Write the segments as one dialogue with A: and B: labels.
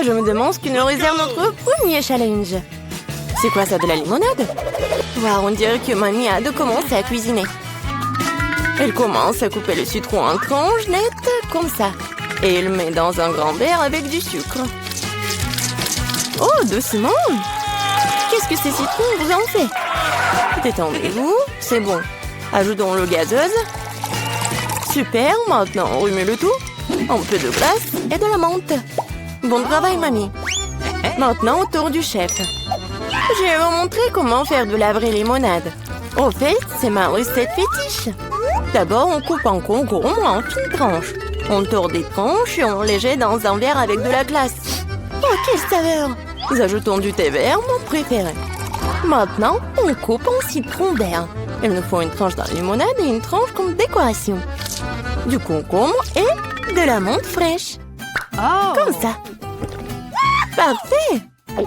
A: Je me demande ce qui nous réserve notre premier challenge. C'est quoi ça, de la limonade? Waouh, on dirait que mamie a de commencer à cuisiner. Elle commence à couper le citron en tranches nettes, comme ça. Et elle met dans un grand verre avec du sucre. Oh, doucement! Qu'est-ce que ces citrons vous ont fait? Détendez-vous, c'est bon. Ajoutons l'eau gazeuse. Super, maintenant on remet le tout. Un peu de glace et de la menthe. Bon travail, mamie. Maintenant, au tour du chef. Je vais vous montrer comment faire de la vraie limonade. Au fait, c'est ma recette fétiche. D'abord, on coupe en concombre en fines tranches. On tord des tranches et on les jette dans un verre avec de la glace. Oh, quelle saveur! Nous ajoutons du thé vert, mon préféré. Maintenant, on coupe en citron vert. Il nous faut une tranche de limonade et une tranche comme décoration. Du concombre et de la menthe fraîche.
B: Oh.
A: Comme ça. Parfait! Oh,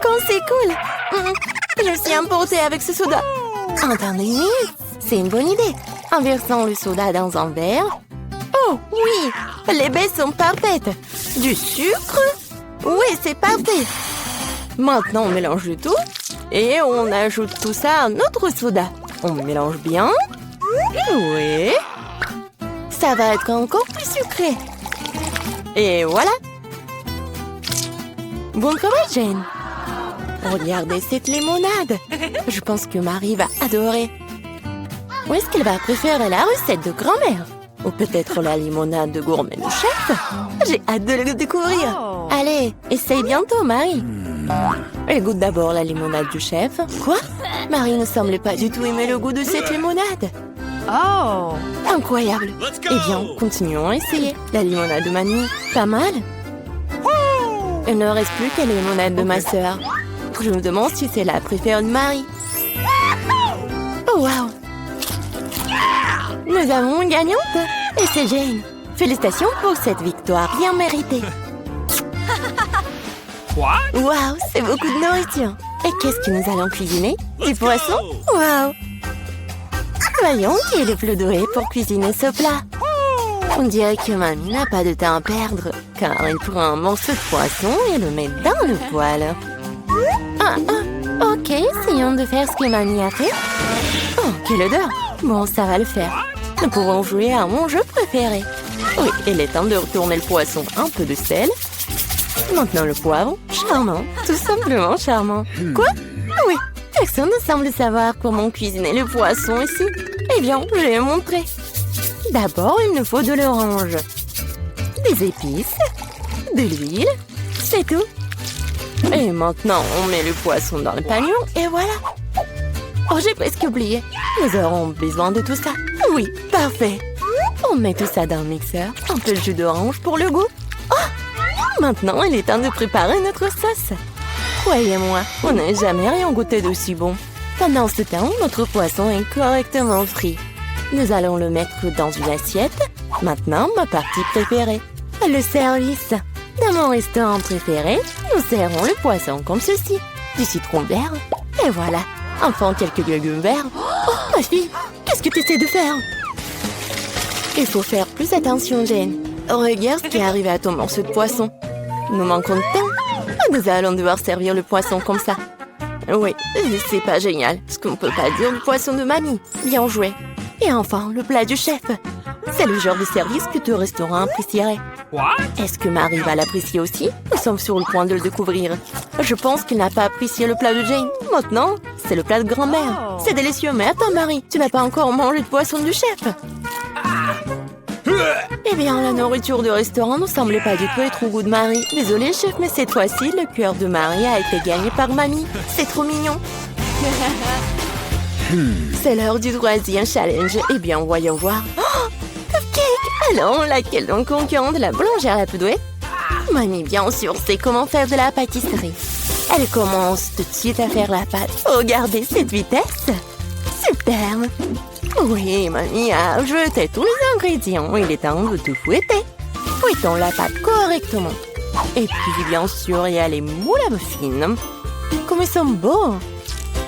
A: comme c'est cool! Je suis emportée avec ce soda. Attendez, c'est une bonne idée. En versant le soda dans un verre. Oh, oui! Les baies sont parfaites. Du sucre? Oui, c'est parfait. Maintenant, on mélange le tout. Et on ajoute tout ça à notre soda. On mélange bien. Oui. Ça va être encore plus sucré. Et voilà. Bon travail, Jane. Regardez cette limonade. Je pense que Marie va adorer. Ou est-ce qu'elle va préférer la recette de grand-mère? Ou peut-être la limonade de gourmet du chef? J'ai hâte de le découvrir. Allez, essaye bientôt, Marie. Elle goûte d'abord la limonade du chef. Quoi? Marie ne semble pas du tout aimer le goût de cette limonade.
B: Oh.
A: Incroyable. Eh bien, continuons à essayer. La limonade de mamie, pas mal. Il ne reste plus qu'à la limonade de ma sœur. Je me demande si c'est la préférée de Marie. Oh, wow! Nous avons une gagnante. Et c'est Jane. Félicitations pour cette victoire bien méritée. Wow, c'est beaucoup de nourriture. Et qu'est-ce que nous allons cuisiner? Du poisson? Wow! Voyons qui est le plus doué pour cuisiner ce plat. On dirait que mamie n'a pas de temps à perdre, car elle prend un morceau de poisson et le met dans le poêle. Ok, essayons de faire ce que mamie a fait. Oh, quelle odeur! Bon, ça va le faire. Nous pouvons jouer à mon jeu préféré. Oui, il est temps de retourner le poisson. Un peu de sel. Maintenant le poivre. Charmant, tout simplement charmant. Quoi? Oui, personne ne semble savoir comment cuisiner le poisson ici. Eh bien, je vais montrer. D'abord, il nous faut de l'orange, des épices, de l'huile, c'est tout. Et maintenant, on met le poisson dans le panier et voilà. Oh, j'ai presque oublié. Nous aurons besoin de tout ça. Oui, parfait. On met tout ça dans le mixeur. Un peu de jus d'orange pour le goût. Oh! Maintenant, il est temps de préparer notre sauce. Croyez-moi, on n'a jamais rien goûté d'aussi bon. Pendant ce temps, notre poisson est correctement frit. Nous allons le mettre dans une assiette. Maintenant, ma partie préférée, le service. Dans mon restaurant préféré, nous serrons le poisson comme ceci. Du citron vert. Et voilà. Enfin, quelques légumes verts. Oh, ma fille, qu'est-ce que tu essaies de faire? Il faut faire plus attention, Jane. Regarde ce qui est arrivé à ton morceau de poisson. Nous manquons de temps. Nous allons devoir servir le poisson comme ça. Oui, c'est pas génial. Ce qu'on peut pas dire du poisson de mamie. Bien joué. Et enfin, le plat du chef. C'est le genre de service que ton restaurant apprécierait. Est-ce que Marie va l'apprécier aussi? Nous sommes sur le point de le découvrir. Je pense qu'il n'a pas apprécié le plat de Jane. Maintenant, c'est le plat de grand-mère. C'est délicieux, mais attends, Marie, tu n'as pas encore mangé de poisson du chef. Eh bien, la nourriture du restaurant ne semblait pas du tout être au goût de Marie. Désolée, chef, mais cette fois-ci, le cœur de Marie a été gagné par mamie. C'est trop mignon. C'est l'heure du troisième challenge. Eh bien, voyons voir. Oh, cupcake! Alors, laquelle donc concurrente de la boulangère la plus douée? Mamie, bien sûr, sait comment faire de la pâtisserie. Elle commence tout de suite à faire la pâte. Regardez cette vitesse! Superbe! Oui, mamie a jeté tous les ingrédients. Il est temps de tout fouetter. Fouettons la pâte correctement. Et puis, bien sûr, il y a les moules à muffins. Comme ils sont beaux!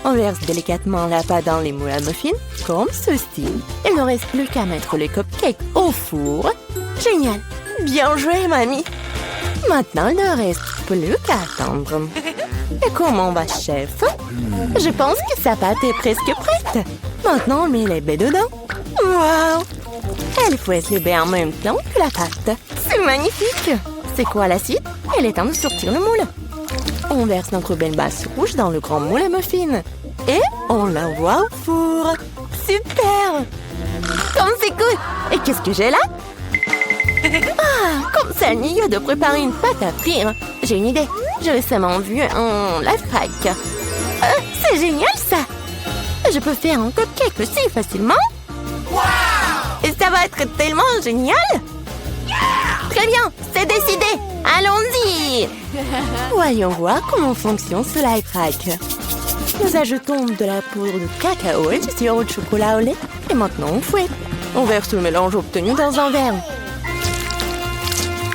A: On verse délicatement la pâte dans les moules à muffins, comme ceci. Il ne reste plus qu'à mettre les cupcakes au four. Génial! Bien joué, mamie! Maintenant, il ne reste plus qu'à attendre. Et comment va, chef? Je pense que sa pâte est presque prête. Maintenant, on met les baies dedans. Wow! Elle fouette les baies en même temps que la pâte. C'est magnifique! C'est quoi la suite? Il est temps de sortir le moule. On verse notre belle base rouge dans le grand moule à muffins. Et on l'envoie au four. Super! Comme c'est cool! Et qu'est-ce que j'ai là? Ah, comme ça, milieu de préparer une pâte à frire. J'ai une idée. J'ai récemment vu un life hack. C'est génial, ça! Je peux faire un cupcake aussi facilement. Wow! Et ça va être tellement génial! Yeah! Très bien, c'est décidé. Allons-y! Voyons voir comment fonctionne ce life hack. Nous ajoutons de la poudre de cacao et du sirop de chocolat au lait. Et maintenant, on fouette. On verse le mélange obtenu dans un verre.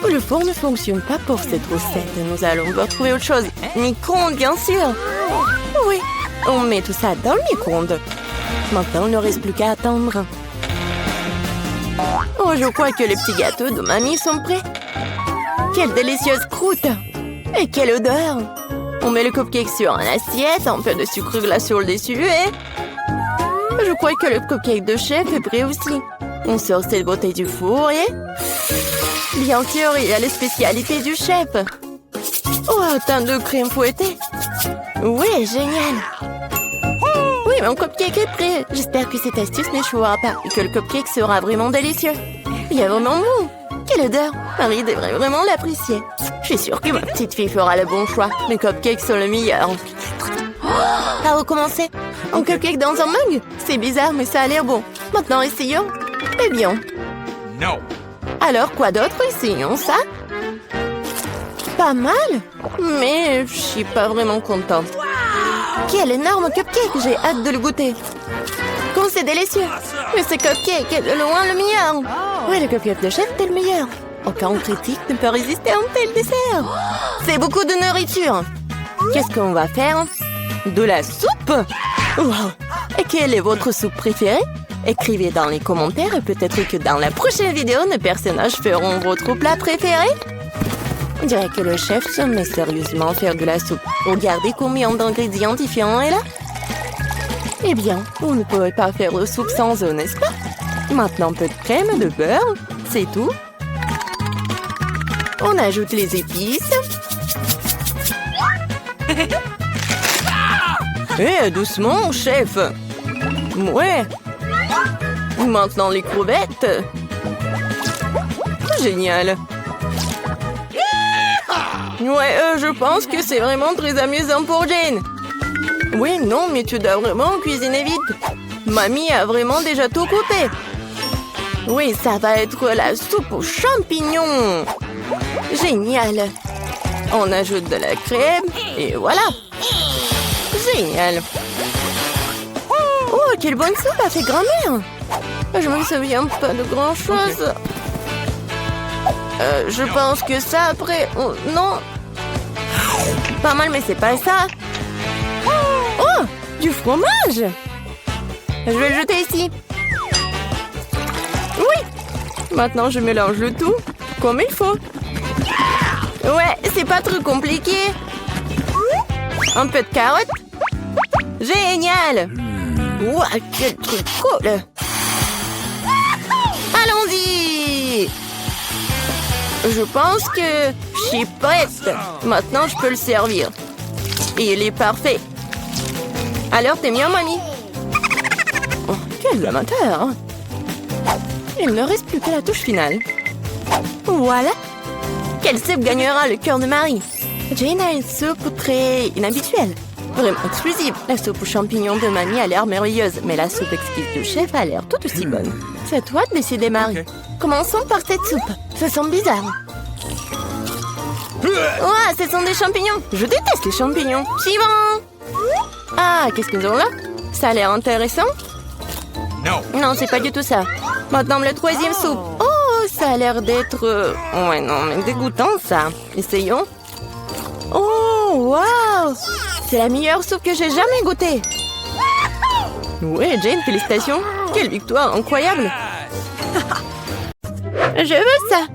A: Le four ne fonctionne pas pour cette recette. Nous allons retrouver autre chose. Micro-ondes, bien sûr. Oui, on met tout ça dans le micro-ondes. Maintenant, il ne reste plus qu'à attendre. Oh, je crois que les petits gâteaux de mamie sont prêts. Quelle délicieuse croûte! Et quelle odeur! On met le cupcake sur une assiette, un peu de sucre glace sur le dessus et... Je crois que le cupcake de chef est prêt aussi. On sort cette beauté du four et... Bien sûr, il y a les spécialités du chef. Oh, un teint de crème fouettée. Oui, génial. Oui, mon cupcake est prêt. J'espère que cette astuce n'échouera pas et que le cupcake sera vraiment délicieux. Il y a vraiment bon. Quelle odeur. Marie devrait vraiment l'apprécier. Je suis sûre que ma petite fille fera le bon choix. Mes cupcakes sont le meilleur. À recommencer. Un cupcake dans un mug? C'est bizarre, mais ça a l'air bon. Maintenant, essayons. Eh bien.
C: Non.
A: Alors, quoi d'autre? Essayons ça. Pas mal, mais je suis pas vraiment contente. Quel énorme cupcake! J'ai hâte de le goûter. Comme c'est délicieux. Mais ce cupcake est de loin le meilleur. Oui, le cupcake de chef est le meilleur. Aucun critique ne peut résister à un tel dessert. C'est beaucoup de nourriture. Qu'est-ce qu'on va faire? De la soupe? Wow! Et quelle est votre soupe préférée? Écrivez dans les commentaires et peut-être que dans la prochaine vidéo, nos personnages feront votre plat préféré. On dirait que le chef se met sérieusement à faire de la soupe. Regardez combien d'ingrédients différents est là. Eh bien, vous ne pouvez pas faire de soupe sans eux, n'est-ce pas? Maintenant, un peu de crème, de beurre, c'est tout. On ajoute les épices. Eh, doucement, chef. Ouais. Maintenant, les crevettes. Génial. Ouais, je pense que c'est vraiment très amusant pour Jane. Oui, non, mais tu dois vraiment cuisiner vite. Mamie a vraiment déjà tout coupé. Oui, ça va être la soupe aux champignons. Génial. On ajoute de la crème et voilà. Génial. Oh, quelle bonne soupe a fait grand-mère. Je me souviens pas de grand-chose. Je pense que ça après... Oh, non. Pas mal, mais c'est pas ça. Oh, du fromage. Je vais le jeter ici. Oui. Maintenant, je mélange le tout comme il faut. Ouais, c'est pas trop compliqué. Un peu de carotte. Génial. Ouah, quel truc cool. Allons-y. Je pense que je suis prête. Maintenant, je peux le servir. Et il est parfait. Alors, t'es bien, mamie? Oh, quel amateur. Il ne reste plus que la touche finale. Voilà. Quelle soupe gagnera le cœur de Marie? Jane a une soupe très inhabituelle. Vraiment exclusive. La soupe aux champignons de mamie a l'air merveilleuse, mais la soupe exquise du chef a l'air tout aussi bonne. C'est à toi de décider, Marie. Okay. Commençons par cette soupe. Ça sent bizarre. Ouah, ce sont des champignons. Je déteste les champignons. Suivant. Ah, qu'est-ce qu'ils ont là? Ça a l'air intéressant. Non, c'est pas du tout ça. Maintenant, la troisième soupe. Oh, ça a l'air d'être... Ouais, non, mais dégoûtant, ça. Essayons. Oh, waouh! C'est la meilleure soupe que j'ai jamais goûtée. Ouais, Jane, félicitations. Quelle victoire incroyable. Je veux ça.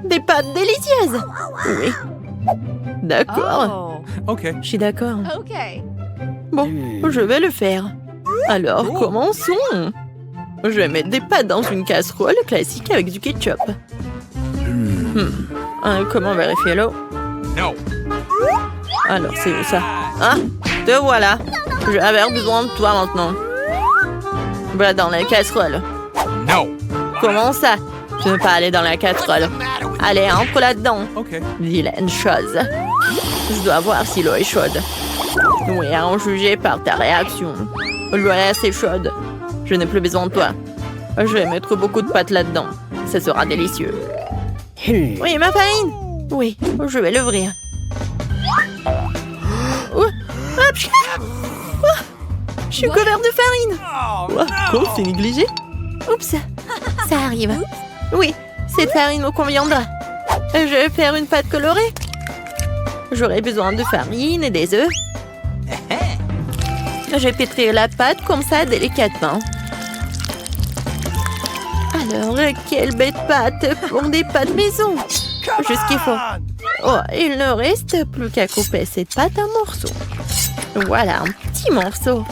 A: Des pâtes délicieuses. Oui. D'accord.
B: Oh.
C: Okay.
A: Je suis d'accord.
B: Okay.
A: Bon, je vais le faire. Alors, commençons. Je vais mettre des pâtes dans une casserole classique avec du ketchup. Comment vérifier l'eau?
C: No.
A: Alors, c'est où ça? Ah, te voilà. Je vais avoir besoin de toi maintenant. Va dans la casserole.
C: No.
A: Comment ça? Tu ne veux pas aller dans la casserole? Allez, entre là-dedans.
C: Okay.
A: Vilaine chose. Je dois voir si l'eau est chaude. Oui, à en juger par ta réaction. L'eau est assez chaude. Je n'ai plus besoin de toi. Je vais mettre beaucoup de pâtes là-dedans. Ça sera délicieux. Oui, ma farine. Oui, je vais l'ouvrir. Je suis couvert de farine.
C: Oh,
A: C'est négligé. Oups, ça arrive. Oui, cette farine me conviendra. Je vais faire une pâte colorée. J'aurai besoin de farine et des œufs. Je vais pétrir la pâte comme ça délicatement. Alors, quelle bête pâte pour des pâtes maison. Juste ce qu'il faut. Oh, il ne reste plus qu'à couper cette pâte en morceaux. Voilà, un petit morceau.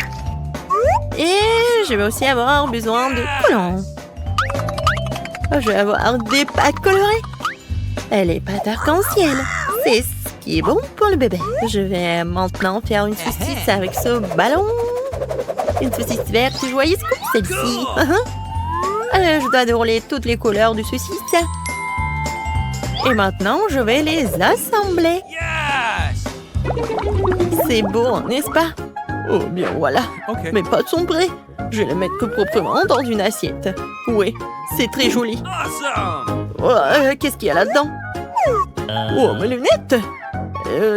A: Et je vais aussi avoir besoin de collants. Je vais avoir des pâtes colorées. Et les pâtes arc-en-ciel. C'est ce qui est bon pour le bébé. Je vais maintenant faire une saucisse avec ce ballon. Une saucisse verte joyeuse comme celle-ci. Je dois dérouler toutes les couleurs de saucisse. Et maintenant, je vais les assembler.
C: yes.
A: C'est beau, n'est-ce pas? Oh, bien voilà.
C: Okay.
A: Mes pâtes sont prêtes. Je vais les mettre proprement dans une assiette. Oui, c'est très joli.
C: Awesome.
A: Oh, qu'est-ce qu'il y a là-dedans? Oh, mes lunettes!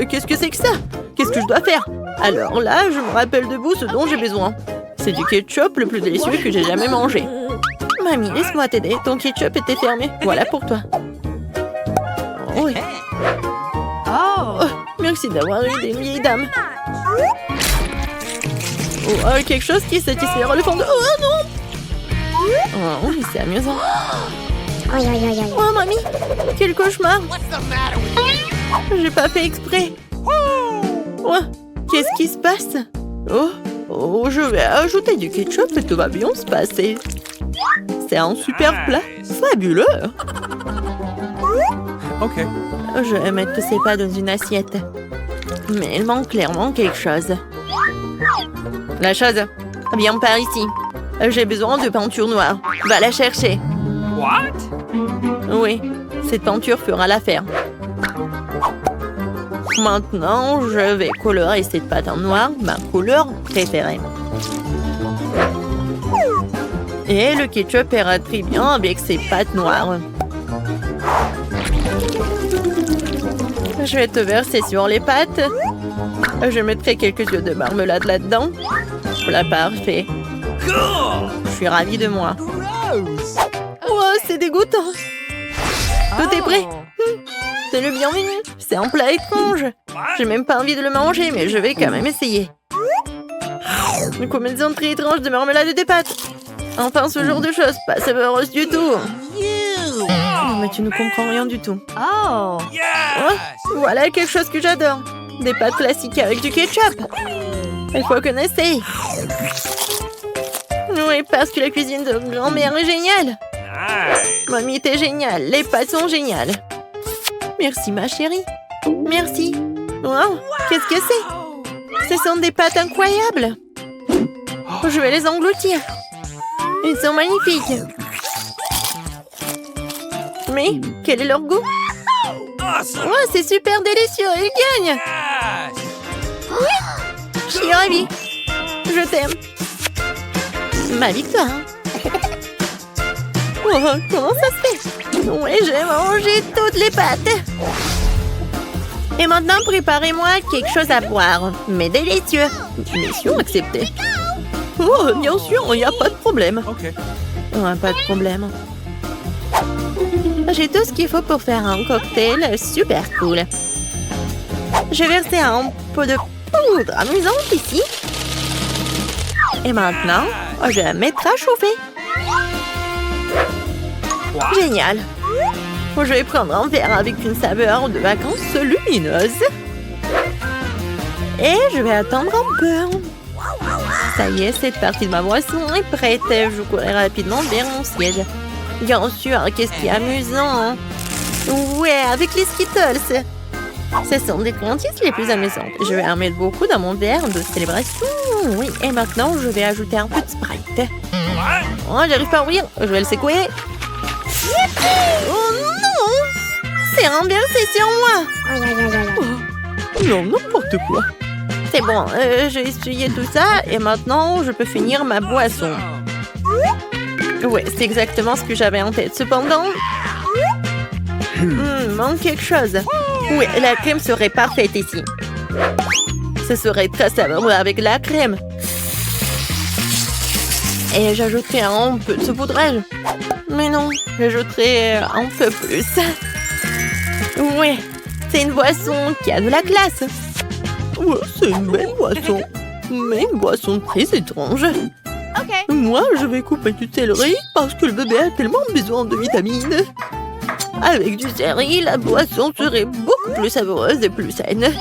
A: Qu'est-ce que c'est que ça? Qu'est-ce que je dois faire? Alors là, je me rappelle debout ce dont j'ai besoin. C'est du ketchup le plus délicieux que j'ai jamais mangé. Mamie, laisse-moi t'aider. Ton ketchup était fermé. Voilà pour toi. Oh, oui.
B: Oh.
A: Oh, merci d'avoir eu des vieilles dames. Oh, quelque chose qui satisfera le fond de... Oh non! Oh, oui, c'est amusant. Oh, mamie! Quel cauchemar! J'ai pas fait exprès. Oh, qu'est-ce qui se passe? Oh, je vais ajouter du ketchup et tout va bien se passer. C'est un super plat. Fabuleux!
C: Okay.
A: Je vais mettre tous ces pâtes dans une assiette. Mais il manque clairement quelque chose. La chose, viens par ici. J'ai besoin de peinture noire. Va la chercher.
C: What?
A: Oui, cette peinture fera l'affaire. Maintenant, je vais colorer cette pâte en noir, ma couleur préférée. Et le ketchup ira très bien avec ces pâtes noires. Je vais te verser sur les pâtes. Je mettrai quelques yeux de marmelade là-dedans. Voilà, parfait.
C: Cool.
A: Je suis ravie de moi. Oh, c'est dégoûtant. Tout est prêt. C'est le bienvenu. C'est un plat étrange. J'ai même pas envie de le manger, mais je vais quand même essayer. Une combinaison très étrange de marmelade et des pâtes. Enfin, ce genre de choses, pas savoureuse du tout. Non, mais tu ne comprends rien du tout.
B: Oh.
C: Yes.
A: Oh, voilà quelque chose que j'adore. Des pâtes classiques avec du ketchup. Il faut qu'on essaye. Oui, parce que la cuisine de grand-mère est géniale.
C: Nice.
A: Mamie, t'es géniale. Les pâtes sont géniales. Merci, ma chérie. Merci. Wow, qu'est-ce que c'est? Ce sont des pâtes incroyables. Je vais les engloutir. Ils sont magnifiques. Mais quel est leur goût?
C: Awesome.
A: Oh, c'est super délicieux. Ils gagnent.
C: Yes.
A: Je suis ravie. Je t'aime. Ma victoire. Oh, comment ça se fait? Oui, j'ai mangé toutes les pâtes. Et maintenant, préparez-moi quelque chose à boire. Mais délicieux. Mission acceptée. Oh, bien sûr, il n'y a pas de problème.
C: Okay.
A: Oh, pas de problème. J'ai tout ce qu'il faut pour faire un cocktail super cool. Je vais verser un peu de poudre amusante ici. Et maintenant, je vais la mettre à chauffer. Génial. Je vais prendre un verre avec une saveur de vacances lumineuse. Et je vais attendre un peu. Ça y est, cette partie de ma boisson est prête. Je courrai rapidement vers mon siège. Bien sûr, qu'est-ce qui est amusant. Ouais, avec les Skittles. Ce sont des contises les plus amusantes. Je vais en mettre beaucoup dans mon verre de célébration. Oui, et maintenant, je vais ajouter un peu de Sprite. Oh, j'arrive pas à ouvrir. Je vais le secouer. Oh non! C'est renversé sur moi. Oh, non, n'importe quoi. C'est bon, j'ai essuyé tout ça et maintenant, je peux finir ma boisson. Ouais, c'est exactement ce que j'avais en tête. Cependant, manque quelque chose. Oui, la crème serait parfaite ici. Ce serait très savoureux avec la crème. Et j'ajouterai un peu de saupoudrage. Mais non, j'ajouterai un peu plus. Oui, c'est une boisson qui a de la classe. Ouais, c'est une belle boisson. Mais une boisson très étrange.
B: Okay.
A: Moi, je vais couper du céleri parce que le bébé a tellement besoin de vitamines. Avec du céleri, la boisson serait beaucoup plus savoureuse et plus saine.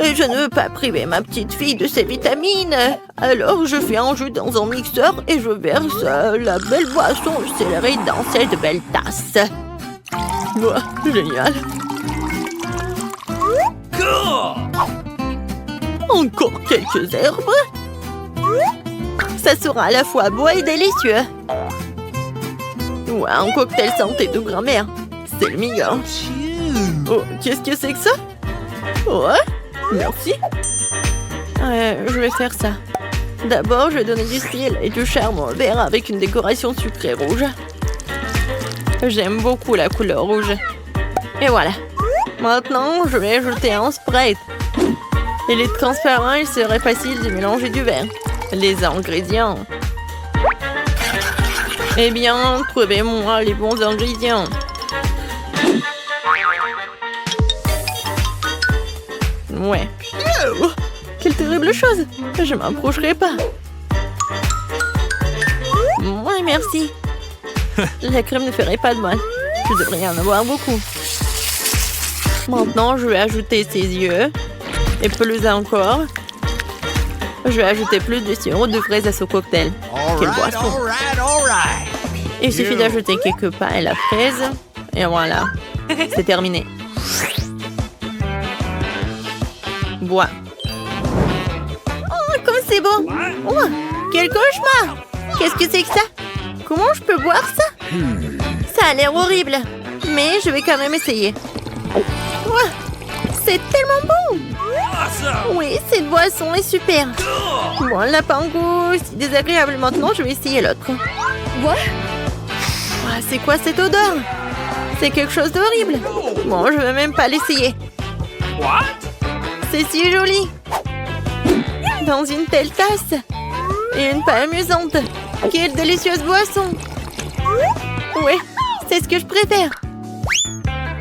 A: Et je ne veux pas priver ma petite fille de ses vitamines. Alors, je fais un jus dans un mixeur et je verse la belle boisson au céleri dans cette belle tasse. Ouah, génial. Encore quelques herbes. Ça sera à la fois beau et délicieux. Ouais, un cocktail santé de grand-mère. C'est le meilleur. Oh, qu'est-ce que c'est que ça? Ouais, merci. Je vais faire ça. D'abord, je vais donner du style et du charme au verre avec une décoration sucrée rouge. J'aime beaucoup la couleur rouge. Et voilà. Maintenant, je vais ajouter un Sprite. Il est transparent, il serait facile de mélanger du verre. Les ingrédients. Eh bien, trouvez-moi les bons ingrédients. Ouais. Oh, quelle terrible chose. Je m'approcherai pas. Ouais, merci. La crème ne ferait pas de mal. Je devrais en avoir beaucoup. Maintenant, je vais ajouter ses yeux. Et plus encore. Je vais ajouter plus de sirop de fraise à ce cocktail. Quelle boisson. Il suffit d'ajouter quelques pains et la fraise. Et voilà. C'est terminé. Bois. Oh, comme c'est beau. Oh, quel cauchemar. Qu'est-ce que c'est que ça? Comment je peux boire ça? Ça a l'air horrible. Mais je vais quand même essayer. Oh, c'est tellement bon. Oui, cette boisson est super. Bon, elle n'a pas un goût si désagréable. Maintenant, je vais essayer l'autre. What? Oh, c'est quoi cette odeur? C'est quelque chose d'horrible. Bon, je ne vais même pas l'essayer. C'est si joli. Dans une telle tasse. Et une pas amusante. Quelle délicieuse boisson. Oui, c'est ce que je préfère.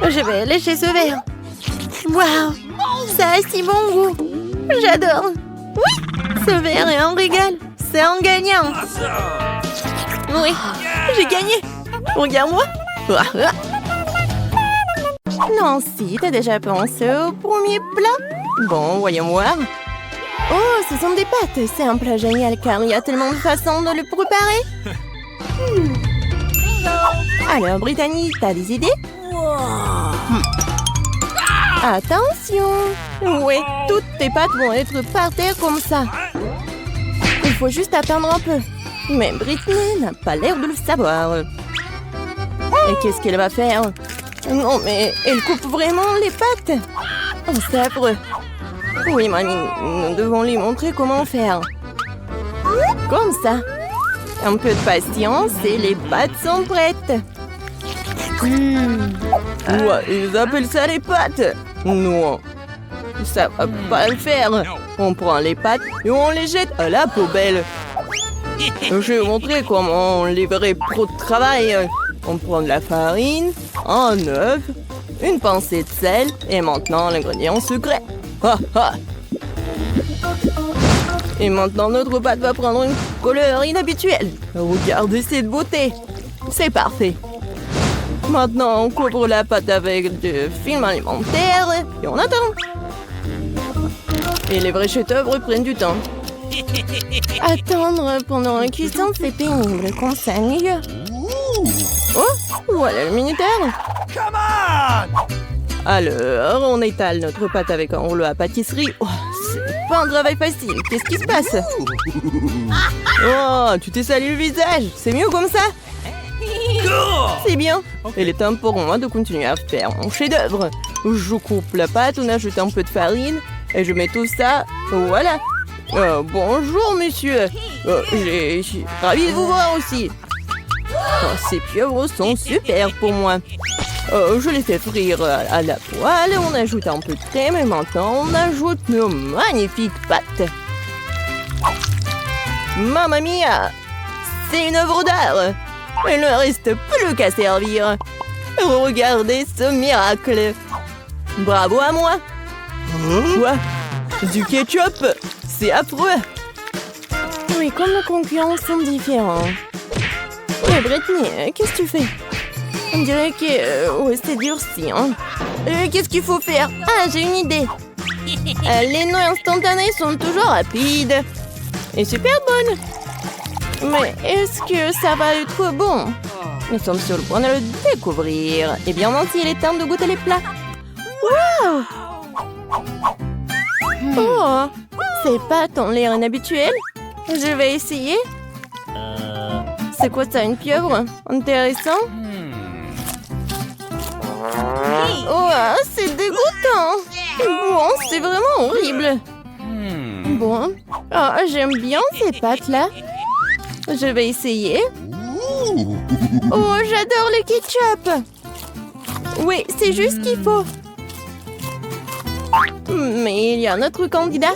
A: Je vais lécher ce verre. Waouh, ça a si bon goût. J'adore. Oui, ce verre est un régal. C'est un gagnant. Oui, j'ai gagné. Regarde-moi. Nancy, t'as déjà pensé au premier plat? Bon, voyons voir. Oh, ce sont des pâtes. C'est un plat génial car il y a tellement de façons de le préparer. Alors, Brittany, t'as des idées? Attention! Oui, toutes tes pâtes vont être par terre comme ça. Il faut juste attendre un peu. Mais Brittany n'a pas l'air de le savoir. Et qu'est-ce qu'elle va faire? Non, mais elle coupe vraiment les pâtes. Oh, c'est affreux. Oui, mamie, nous devons lui montrer comment faire. Comme ça. Un peu de patience et les pâtes sont prêtes. Ouais, ils appellent ça les pâtes. Non, ça va pas le faire. On prend les pâtes et on les jette à la poubelle. Je vais vous montrer comment on livrait trop de travail. On prend de la farine, un œuf, une pincée de sel et maintenant l'ingrédient secret. Ha, ha. Et maintenant notre pâte va prendre une couleur inhabituelle. Regardez cette beauté. C'est parfait. Maintenant, on couvre la pâte avec du film alimentaire et on attend. Et les vrais chefs-d'œuvre prennent du temps. Attendre pendant la cuisson, c'est pénible, conseille. Oh, voilà le minuteur.
C: Come on!
A: Alors, on étale notre pâte avec un rouleau à pâtisserie. Oh, c'est pas un travail facile. Qu'est-ce qui se passe? Oh, tu t'es sali le visage. C'est mieux comme ça?
C: Cool!
A: C'est bien. Il est temps pour moi de continuer à faire mon chef-d'œuvre. Je coupe la pâte, on ajoute un peu de farine et je mets tout ça. Voilà. Bonjour, monsieur. Je suis ravie de vous voir aussi. Oh, ces pieuvres sont super pour moi. Je les fais frire à la poêle, on ajoute un peu de crème et maintenant on ajoute nos magnifiques pâtes. Mamma mia! C'est une œuvre d'art! Il ne reste plus qu'à servir. Regardez ce miracle! Bravo à moi! Quoi? Du ketchup? C'est affreux! Oui, comme nos concurrents sont différents. Mais Brittany, qu'est-ce que tu fais? On dirait que c'est durci. Hein? Qu'est-ce qu'il faut faire? Ah, j'ai une idée. Les noix instantanées sont toujours rapides et super bonnes. Mais est-ce que ça va être bon? Nous sommes sur le point de le découvrir. Et bien entendu, il est temps de goûter les plats. Wow! Oh, ces pâtes ont l'air inhabituelles. Je vais essayer. C'est quoi ça, une pieuvre? Intéressant. Oh, c'est dégoûtant. Bon, c'est vraiment horrible. Bon, j'aime bien ces pâtes-là. Je vais essayer. Oh, j'adore le ketchup. Oui, c'est juste ce qu'il faut. Mais il y a un autre candidat.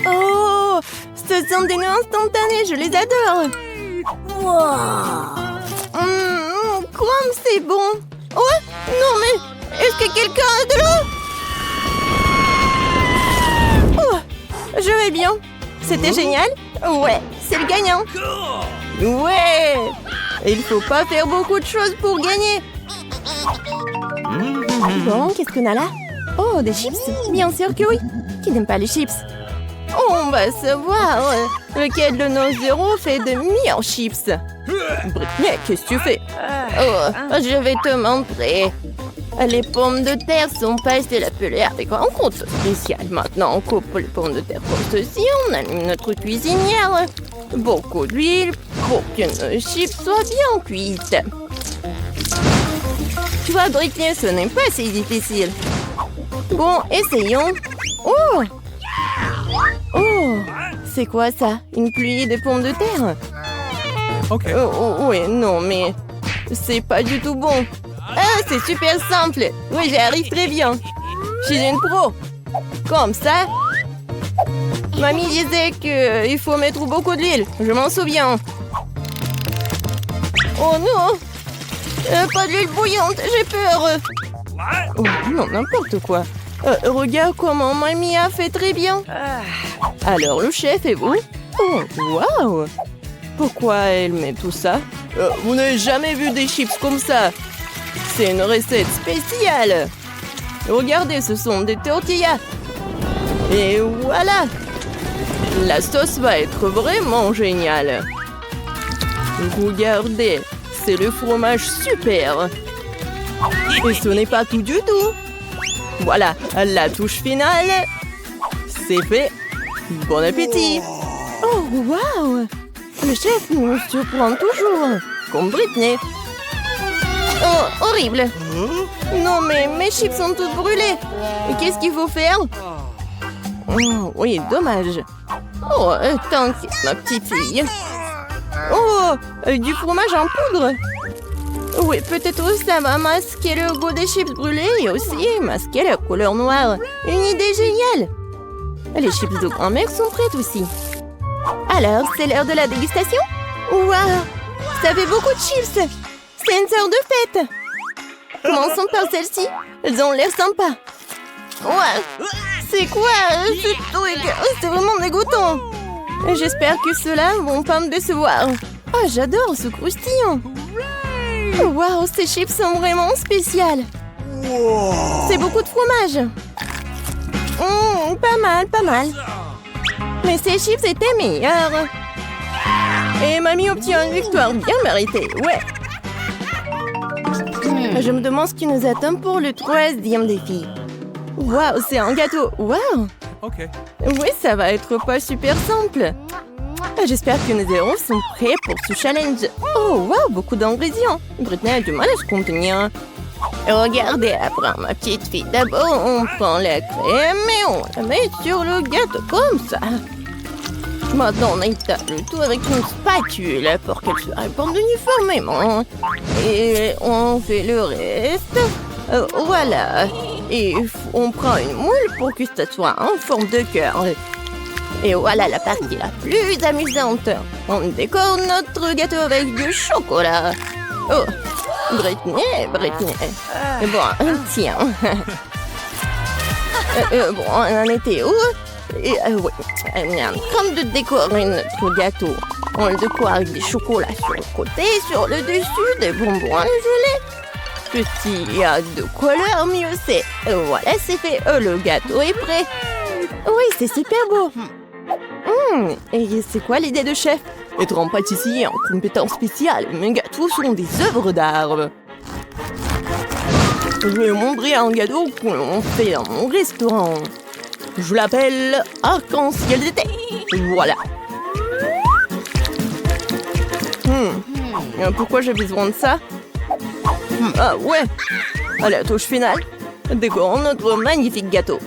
A: Oh, ce sont des noix instantanées, je les adore. Comme c'est bon. Oh, non mais, est-ce que quelqu'un a de l'eau? Oh, je vais bien. C'était génial. Ouais, c'est le gagnant. Ouais. Il faut pas faire beaucoup de choses pour gagner. Bon, qu'est-ce qu'on a là? Oh, des chips? Bien sûr que oui. Qui n'aime pas les chips? On va savoir lequel de nos héros fait de meilleurs chips. Brittany, qu'est-ce que tu fais? Oh, je vais te montrer. Les pommes de terre sont passées la pelée avec un compte spécial. Maintenant, on coupe les pommes de terre comme ceci. On allume notre cuisinière. Beaucoup d'huile pour que nos chips soient bien cuites. Tu vois, Brittany, ce n'est pas si difficile. Bon, essayons. Oh! Oh! C'est quoi ça? Une pluie de pommes de terre?
C: Ok.
A: Oui, non, mais c'est pas du tout bon. Ah, c'est super simple. Oui, j'y arrive très bien. Je suis une pro. Comme ça. Mamie disait qu'il faut mettre beaucoup d'huile. Je m'en souviens. Oh non! Pas d'huile bouillante, j'ai peur. Oh, non, n'importe quoi. Regarde comment Mamie a fait très bien. Alors, le chef et vous? Oh, waouh! Pourquoi elle met tout ça? Vous n'avez jamais vu des chips comme ça. C'est une recette spéciale. Regardez, ce sont des tortillas. Et voilà. La sauce va être vraiment géniale. Regardez, c'est le fromage super. Et ce n'est pas tout du tout. Voilà, la touche finale. C'est fait. Bon appétit. Oh, waouh! Le chef nous surprend toujours. Comme Brittany. Oh, horrible. Non, mais mes chips sont toutes brûlées. Et qu'est-ce qu'il faut faire? Oh, oui, dommage. Oh, t'inquiète, ma petite fille. Oh, du fromage en poudre. Oui, peut-être ça va masquer le goût des chips brûlés et aussi masquer la couleur noire. Une idée géniale. Les chips de grand-mère sont prêtes aussi. Alors, c'est l'heure de la dégustation? Waouh! Ça fait beaucoup de chips! C'est une sorte de fête! Commençons par celle-ci. Elles ont l'air sympas. Ouais! C'est quoi ce truc? C'est vraiment dégoûtant! J'espère que ceux-là vont pas me décevoir. Oh, j'adore ce croustillant! Waouh, ces chips sont vraiment spéciales. C'est beaucoup de fromage. Pas mal, pas mal. Mais ces chips étaient meilleurs. Et mamie obtient une victoire bien méritée, ouais. Je me demande ce qui nous attend pour le 3e défi. Waouh, c'est un gâteau. Waouh.
C: Okay.
A: Oui, ça va être pas super simple. J'espère que nos héros sont prêts pour ce challenge. Oh, waouh, beaucoup d'ingrédients. Britney a du mal à se contenir. Regardez, après ma petite fille. D'abord, on prend la crème et on la met sur le gâteau comme ça. Maintenant, on étale le tout avec une spatule pour qu'elle se répande uniformément. Et on fait le reste. Voilà. Et on prend une moule pour que ça soit en forme de cœur. Et voilà la partie la plus amusante. On décore notre gâteau avec du chocolat. Oh, Britney. Bon, tiens. Bon, on en était où? Oui, on est en train de décorer notre gâteau. On le décore avec des chocolats sur le côté, sur le dessus, des bonbons à gelée. Plus il y a de couleurs, mieux c'est. Voilà, c'est fait. Le gâteau est prêt. Oui, c'est super beau. Et c'est quoi l'idée de chef? Être un pâtissier en compétence spéciale. Mes gâteaux sont des œuvres d'art. Je vais montrer un gâteau qu'on fait dans mon restaurant. Je l'appelle arc-en-ciel d'été. Voilà. Pourquoi j'ai besoin de ça? Ah ouais. À la touche finale, décorons notre magnifique gâteau.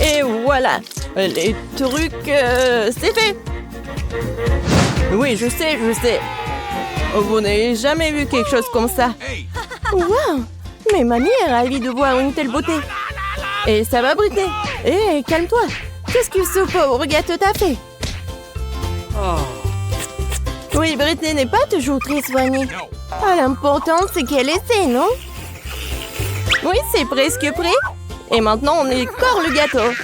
A: Et voilà. Les trucs, c'est fait. Oui, je sais. Vous n'avez jamais vu quelque chose comme ça. Waouh. Mais mamie est ravie de voir une telle beauté. Et ça va, Britney? Hé, calme-toi. Qu'est-ce que ce pauvre gâteau t'a fait? Oui, Britney n'est pas toujours très soignée. L'important, c'est qu'elle essaie, non? Oui, c'est presque prêt. Et maintenant, on décore le gâteau.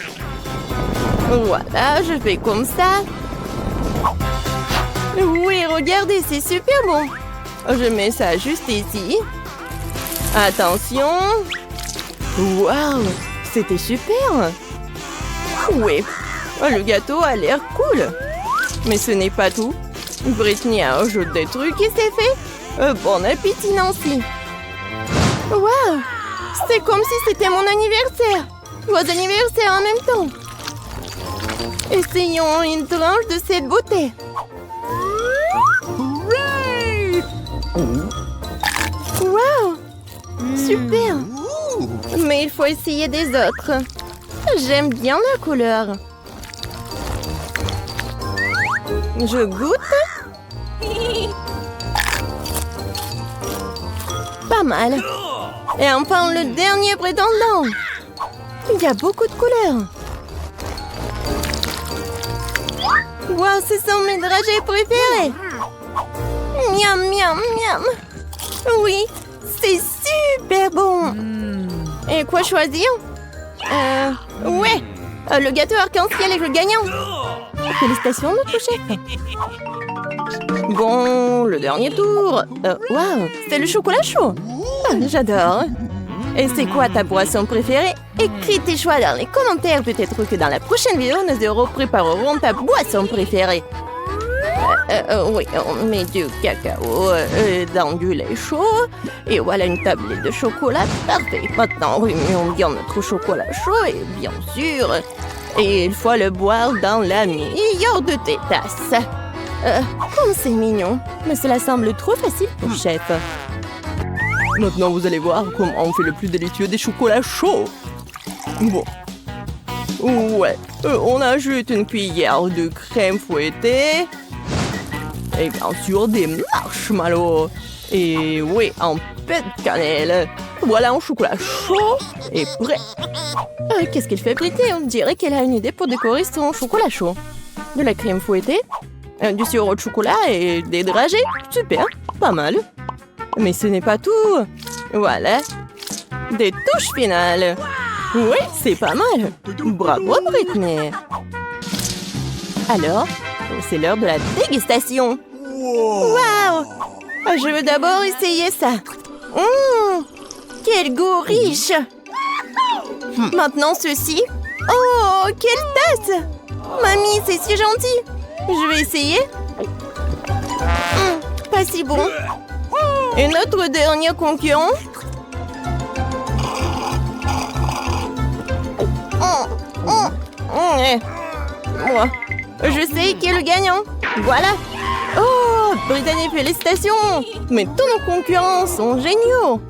A: Voilà, je fais comme ça. Oui, regardez, c'est super bon. Je mets ça juste ici. Attention. Waouh, c'était super. Oui, le gâteau a l'air cool. Mais ce n'est pas tout. Britney a ajouté des trucs et c'est fait. Bon appétit, Nancy. Waouh, c'est comme si c'était mon anniversaire. Vos anniversaires en même temps. Essayons une tranche de cette beauté. Waouh, super. Mais il faut essayer des autres. J'aime bien la couleur. Je goûte. Pas mal. Et enfin, le dernier prétendant. Il y a beaucoup de couleurs. Wow, ce sont mes dragées préférées. Miam, miam, miam. Oui, c'est super bon. Et quoi choisir? Ouais, le gâteau arc-en-ciel est le gagnant. Félicitations, notre chef. Bon, le dernier tour. Waouh, c'est le chocolat chaud. J'adore. Et c'est quoi ta boisson préférée? Écris tes choix dans les commentaires. Peut-être que dans la prochaine vidéo, nos héros prépareront ta boisson préférée. Oui, on met du cacao dans du lait chaud. Et voilà une tablette de chocolat. Parfait. Maintenant, remuons bien notre chocolat chaud. Et bien sûr, et il faut le boire dans la meilleure de tes tasses. Comme c'est mignon. Mais cela semble trop facile pour chef. Maintenant, vous allez voir comment on fait le plus délicieux des chocolats chauds. Bon. Ouais. On ajoute une cuillère de crème fouettée. Et bien sûr, des marshmallows. Et oui, un peu de cannelle. Voilà un chocolat chaud et prêt. Qu'est-ce qu'elle fait, Britney? On dirait qu'elle a une idée pour décorer son chocolat chaud. De la crème fouettée, du sirop de chocolat et des dragées. Super, pas mal. Mais ce n'est pas tout. Voilà. Des touches finales. Oui, c'est pas mal. Bravo, Britney. Alors, c'est l'heure de la dégustation. Waouh! Je veux d'abord essayer ça. Quel goût riche! Maintenant ceci. Oh, quelle tasse! Mamie, c'est si gentil! Je vais essayer. Pas si bon. Et notre dernier concurrent? Moi, je sais qui est le gagnant. Voilà. Oh, Brittany, félicitations! Mais tous nos concurrents sont géniaux!